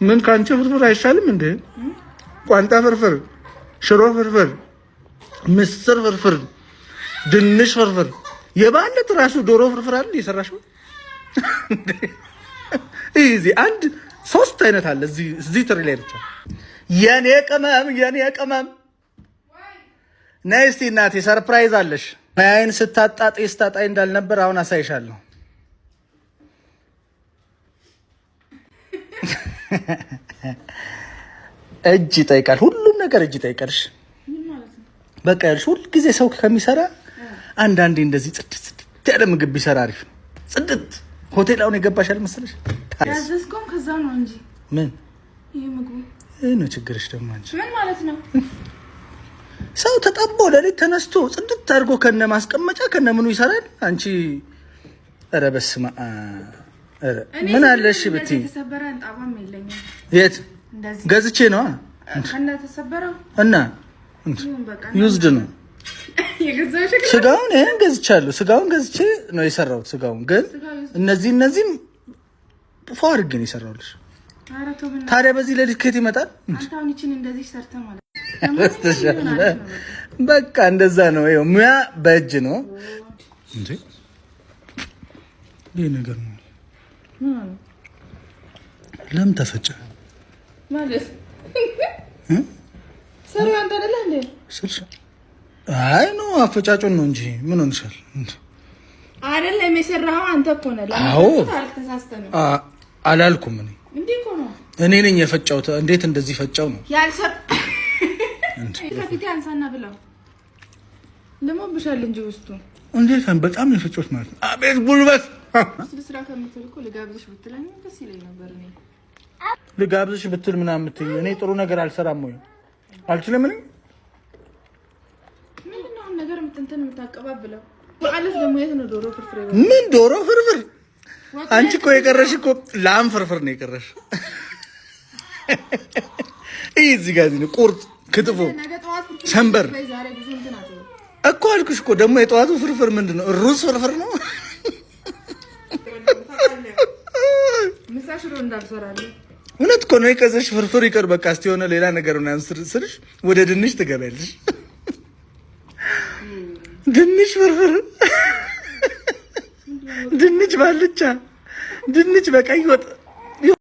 ምን ካንቺ ፍርፍር አይሻልም እንዴ? ቋንጣ ፍርፍር፣ ሽሮ ፍርፍር፣ ምስር ፍርፍር፣ ድንች ፍርፍር፣ የባለት ራሱ ዶሮ ፍርፍር አይደል የሰራሽው? እዚህ አንድ 3 አይነት አለ እዚህ ትሪ ላይ ብቻ። የኔ ቅመም ነይ እስቲ እናቴ ሰርፕራይዝ አለሽ። አይን ስታጣጣይ እንዳልነበር አሁን አሳይሻለሁ። እጅ ይጠይቃል፣ ሁሉም ነገር እጅ ይጠይቃልሽ። በቃ ያልሽ ሁሉ ጊዜ ሰው ከሚሰራ አንዳንዴ እንደዚህ ጽድት ያለ ምግብ ቢሰራ አሪፍ ነው። ጽድት ሆቴል አሁን የገባሻል መሰለሽ? ያዘዝከው ከዛ ነው እንጂ ምን ይሄ ምግቡ ነው ችግርሽ? ደግሞ አንቺ ምን ማለት ነው? ሰው ተጠቦ ለሊት ተነስቶ ጽድት አድርጎ ከነ ማስቀመጫ ከነ ምኑ ይሰራል። አንቺ ኧረ በስመ አብ! ኧረ ምን አለሽ ብትይ ተሰበረ ጣባም የለኝም። የት ገዝቼ ነው ከነ ተሰበረው እና ዩዝድ ነው ስጋውን። ይሄን ገዝቻለሁ። ስጋውን ገዝቼ ነው የሰራሁት። ስጋውን ግን እነዚህም ፏ አድርጌ ነው የሰራሁልሽ። ታዲያ በዚህ ለሊት ከየት ይመጣል? አንታውን እቺን እንደዚህ ሰርተ ማለት በቃ እንደዛ ነው። ይኸው ሙያ በእጅ ነው እንዴ? ይሄ ነገር ነው። ለምን ተፈጨ ማለት ሰሪ አንተ አይደለ እንዴ? አይ ነው አፈጫጩን ነው እንጂ ምን ሆነሻል? አይደለም የሰራኸው አንተ እኮ ነህ። ለምን አልተሳስተህ ነው? አላልኩም እኔ እንዴ እኮ ነው እኔ ነኝ የፈጫሁት። እንዴት እንደዚህ ፈጫው ነው ያልሰር ከፊት አንሳና ብለው ለሞብሻል እንጂ ውስጡ እንዴት በጣም የፈጫሁት ማለት ነው። አቤት ጉልበት! ስራ ከምትል እኮ ልጋብዝሽ ብትለኝ ደስ ይለኝ ነበር። እኔ ልጋብዝሽ ብትል ምናምን የምትይኝ እኔ ጥሩ ነገር አልሰራም ወይ አልችልም? ምንድን ነው ነገር የምታቀባብለው? በአለፍ ደግሞ የት ነው ዶሮ ፍርፍር? ምን ዶሮ ፍርፍር? አንቺ እኮ የቀረሽ እኮ ላም ፍርፍር ነው የቀረሽ። እዚህ ጋር ነው ቁርጥ፣ ክትፎ፣ ሰንበር እኮ አልኩሽ እኮ። ደግሞ የጠዋቱ ፍርፍር ምንድን ነው? ሩዝ ፍርፍር ነው። ምሳሽሮ እንዳልሰራለሁ እውነት እኮ ነው። የቀዘሽ ፍርፍር ይቀር በቃ። እስቲ የሆነ ሌላ ነገር ምናምን ስልሽ ወደ ድንች ትገቢያለሽ። ድንች ፍርፍር፣ ድንች ባልጫ፣ ድንች በቀይ ወጥ